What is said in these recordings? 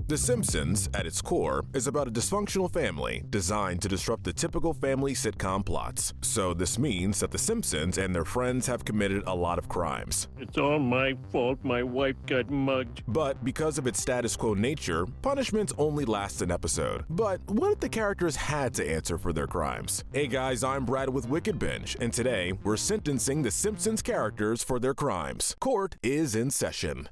The Simpsons, at its core, is about a dysfunctional family designed to disrupt the typical family sitcom plots. So this means that the Simpsons and their friends have committed a lot of crimes. It's all my fault my wife got mugged. But because of its status quo nature, punishments only last an episode. But what if the characters had to answer for their crimes? Hey guys, I'm Brad with Wicked Binge, and today we're sentencing the Simpsons characters for their crimes. Court is in session.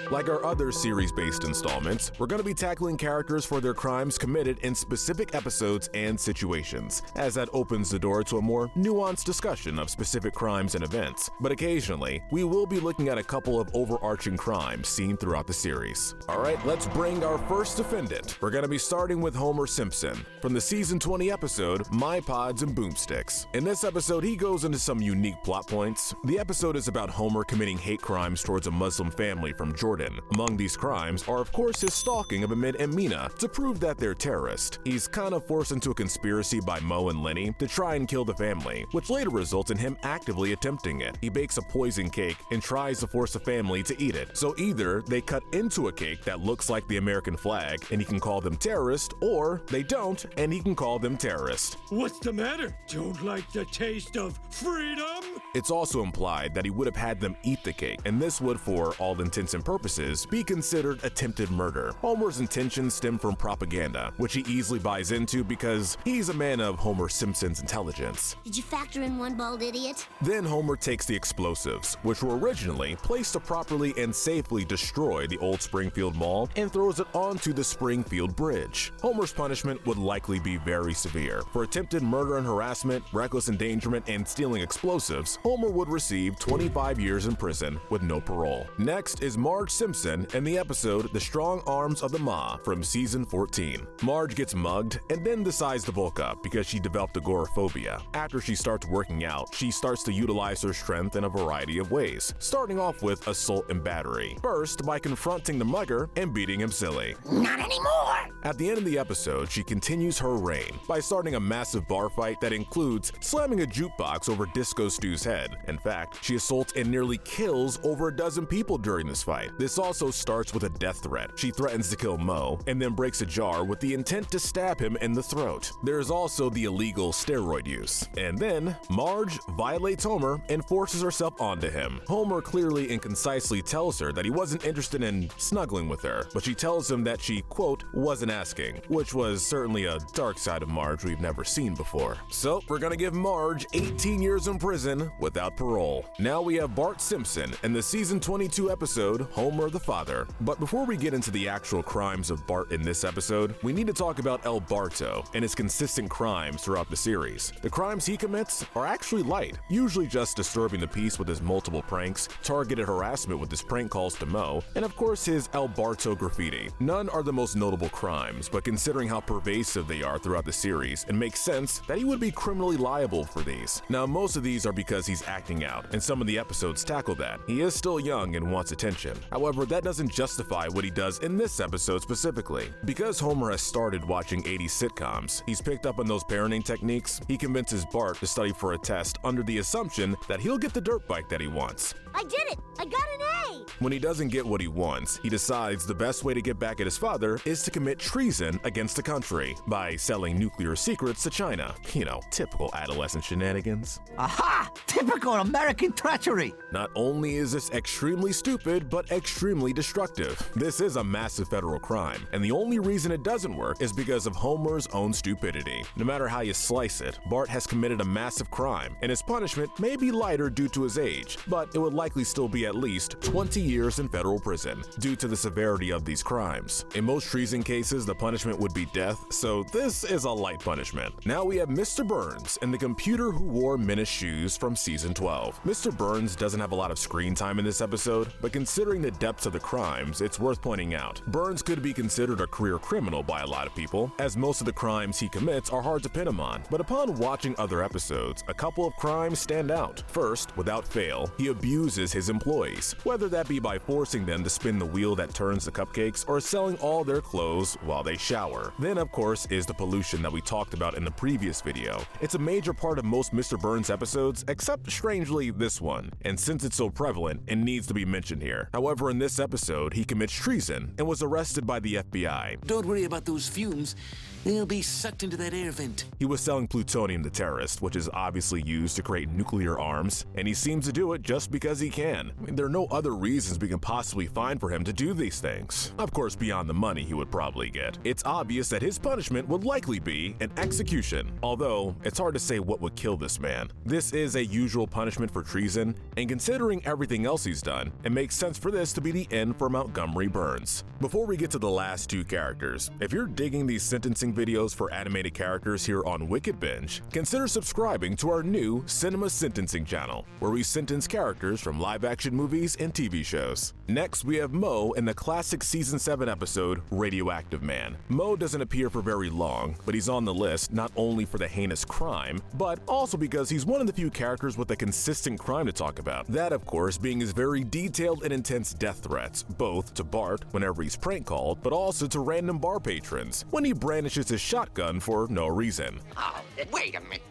Like our other series-based installments, we're going to be tackling characters for their crimes committed in specific episodes and situations, as that opens the door to a more nuanced discussion of specific crimes and events. But occasionally, we will be looking at a couple of overarching crimes seen throughout the series. Alright, let's bring our first defendant. We're going to be starting with Homer Simpson, from the season 20 episode, My Pods and Boomsticks. In this episode, he goes into some unique plot points. The episode is about Homer committing hate crimes towards a Muslim family from Jordan. Among these crimes are of course his stalking of Amit and Mina to prove that they're terrorists. He's kind of forced into a conspiracy by Moe and Lenny to try and kill the family, which later results in him actively attempting it. He bakes a poison cake and tries to force the family to eat it. So either they cut into a cake that looks like the American flag and he can call them terrorists, or they don't and he can call them terrorists. What's the matter? Don't like the taste of freedom? It's also implied that he would have had them eat the cake, and this would, for all intents and purposes, be considered attempted murder. Homer's intentions stem from propaganda, which he easily buys into because he's a man of Homer Simpson's intelligence. Did you factor in one bald idiot? Then Homer takes the explosives, which were originally placed to properly and safely destroy the old Springfield Mall, and throws it onto the Springfield Bridge. Homer's punishment would likely be very severe. For attempted murder and harassment, reckless endangerment, and stealing explosives, Homer would receive 25 years in prison with no parole. Next is Marge Simpson in the episode The Strong Arms of the Ma from season 14. Marge gets mugged and then decides to bulk up because she developed agoraphobia. After she starts working out, she starts to utilize her strength in a variety of ways, starting off with assault and battery. First, by confronting the mugger and beating him silly. Not anymore! At the end of the episode, she continues her reign by starting a massive bar fight that includes slamming a jukebox over Disco Stew's head. In fact, she assaults and nearly kills over a dozen people during this fight. This also starts with a death threat. She threatens to kill Moe and then breaks a jar with the intent to stab him in the throat. There is also the illegal steroid use. And then Marge violates Homer and forces herself onto him. Homer clearly and concisely tells her that he wasn't interested in snuggling with her, but she tells him that she, quote, wasn't asking, which was certainly a dark side of Marge we've never seen before. So we're gonna give Marge 18 years in prison without parole. Now we have Bart Simpson in the season 22 episode Homer the Father. But before we get into the actual crimes of Bart in this episode, we need to talk about El Barto and his consistent crimes throughout the series. The crimes he commits are actually light, usually just disturbing the peace with his multiple pranks, targeted harassment with his prank calls to Moe, and of course his El Barto graffiti. None are the most notable crimes, but considering how pervasive they are throughout the series, it makes sense that he would be criminally liable for these. Now most of these are because he's acting out, and some of the episodes tackle that. He is still young and wants attention. However, that doesn't justify what he does in this episode specifically. Because Homer has started watching 80s sitcoms, he's picked up on those parenting techniques. He convinces Bart to study for a test under the assumption that he'll get the dirt bike that he wants. I did it! I got an A! When he doesn't get what he wants, he decides the best way to get back at his father is to commit treason against the country by selling nuclear secrets to China. You know, typical adolescent shenanigans. Aha! Typical American treachery! Not only is this extremely stupid, but extremely destructive. This is a massive federal crime, and the only reason it doesn't work is because of Homer's own stupidity. No matter how you slice it, Bart has committed a massive crime, and his punishment may be lighter due to his age, but it would likely still be at least 20 years in federal prison due to the severity of these crimes. In most treason cases, the punishment would be death, so this is a light punishment. Now we have Mr. Burns and the computer who wore Menace shoes from season 12. Mr. Burns doesn't have a lot of screen time in this episode, but considering the depths of the crimes, it's worth pointing out. Burns could be considered a career criminal by a lot of people, as most of the crimes he commits are hard to pin him on. But upon watching other episodes, a couple of crimes stand out. First, without fail, he abuses his his employees, whether that be by forcing them to spin the wheel that turns the cupcakes or selling all their clothes while they shower. Then, of course, is the pollution that we talked about in the previous video. It's a major part of most Mr. Burns episodes, except strangely this one, and since it's so prevalent, it needs to be mentioned here. However, in this episode, he commits treason and was arrested by the FBI. Don't worry about those fumes. They'll be sucked into that air vent. He was selling plutonium to terrorists, which is obviously used to create nuclear arms, and he seems to do it just because he can. I mean, there are no other reasons we can possibly find for him to do these things. Of course, beyond the money he would probably get. It's obvious that his punishment would likely be an execution, although it's hard to say what would kill this man. This is a usual punishment for treason, and considering everything else he's done, it makes sense for this to be the end for Montgomery Burns. Before we get to the last two characters, if you're digging these sentencing videos for animated characters here on Wicked Binge, consider subscribing to our new Cinema Sentencing channel, where we sentence characters from live-action movies and TV shows. Next, we have Mo in the classic Season 7 episode, Radioactive Man. Mo doesn't appear for very long, but he's on the list not only for the heinous crime, but also because he's one of the few characters with a consistent crime to talk about. That, of course, being his very detailed and intense death threats, both to Bart whenever he's prank called, but also to random bar patrons when he brandishes his shotgun for no reason. Oh, wait a minute.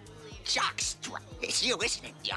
Jockstrap. It's you, isn't it, you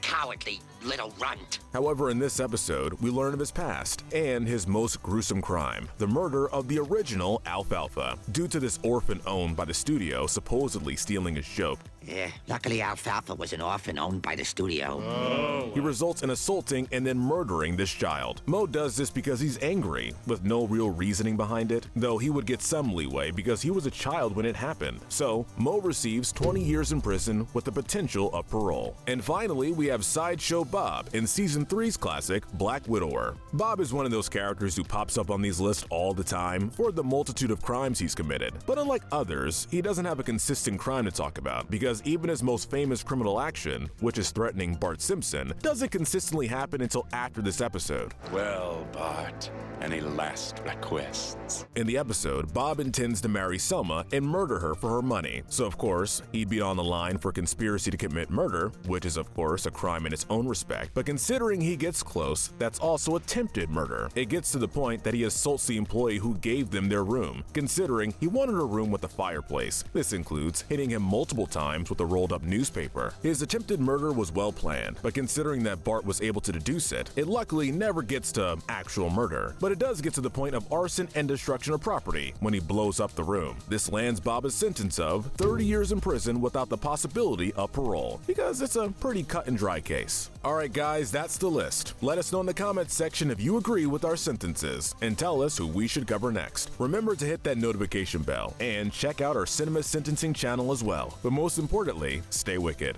cowardly little runt? However, in this episode, we learn of his past and his most gruesome crime, the murder of the original Alfalfa. Due to this orphan owned by the studio supposedly stealing his joke, Yeah, luckily Alfalfa was an orphan owned by the studio. he results in assaulting and then murdering this child. Mo does this because he's angry, with no real reasoning behind it, though he would get some leeway because he was a child when it happened. So, Mo receives 20 years in prison with the potential of parole. And finally, we have Sideshow Bob in Season 3's classic, Black Widower. Bob is one of those characters who pops up on these lists all the time for the multitude of crimes he's committed. But unlike others, he doesn't have a consistent crime to talk about, because even his most famous criminal action, which is threatening Bart Simpson, doesn't consistently happen until after this episode. Well, Bart, any last requests? In the episode, Bob intends to marry Selma and murder her for her money. So of course, he'd be on the line for conspiracy to commit murder, which is of course a crime in its own respect, but considering he gets close, that's also attempted murder. It gets to the point that he assaults the employee who gave them their room, considering he wanted a room with a fireplace. This includes hitting him multiple times with a rolled up newspaper. His attempted murder was well planned, but considering that Bart was able to deduce it, it luckily never gets to actual murder. But it does get to the point of arson and destruction of property when he blows up the room. This lands Bob a sentence of 30 years in prison without the possibility of parole, because it's a pretty cut and dry case. Alright guys, that's the list. Let us know in the comments section if you agree with our sentences, and tell us who we should cover next. Remember to hit that notification bell, and check out our Cinema Sentencing channel as well. But most importantly, stay wicked.